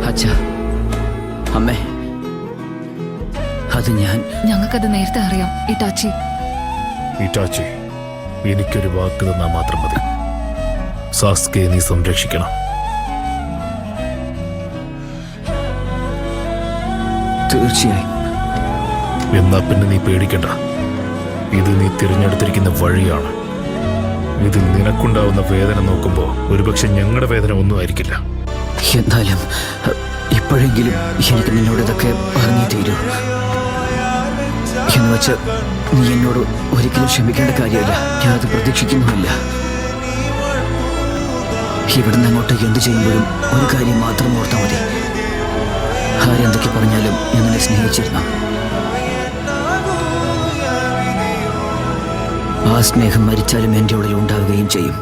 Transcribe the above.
അച്ഛാ, അമ്മേ, അത് ഞങ്ങൾക്കത് നേരത്തെ അറിയാം ഇറ്റാച്ചി. ഇറ്റാച്ചി, എനിക്കൊരു വാക്ക് തന്നാൽ മാത്രം മതി. സാസ്കയെ നീ സംരക്ഷിക്കണം. തീർച്ചയായും. എന്നാ പിന്നെ നീ പേടിക്കണ്ട. ഇത് നീ തിരഞ്ഞെടുത്തിരിക്കുന്ന വഴിയാണ്. ഇതിൽ നിനക്കുണ്ടാവുന്ന വേദന നോക്കുമ്പോൾ ഒരുപക്ഷെ ഞങ്ങളുടെ വേദന ഒന്നും ആയിരിക്കില്ല. എന്നാലും ഇപ്പോഴെങ്കിലും എനിക്ക് നിന്നോട് ഇതൊക്കെ പറഞ്ഞു തീരൂ. എന്ന് വെച്ച് നീ എന്നോട് ഒരിക്കലും ക്ഷമിക്കേണ്ട കാര്യമില്ല. ഞാനത് പ്രതീക്ഷിക്കുന്നുമില്ല. ഇവിടുന്ന് അങ്ങോട്ട് എന്ത് ചെയ്യുമ്പോഴും ഒരു കാര്യം മാത്രം ഓർത്താൽ മതി. ആരെന്തൊക്കെ പറഞ്ഞാലും ഞാൻ നിന്നെ സ്നേഹിച്ചിരുന്നു. ആ സ്നേഹം മരിച്ചാലും എൻ്റെ ഉള്ളിൽ ഉണ്ടാവുകയും ചെയ്യും.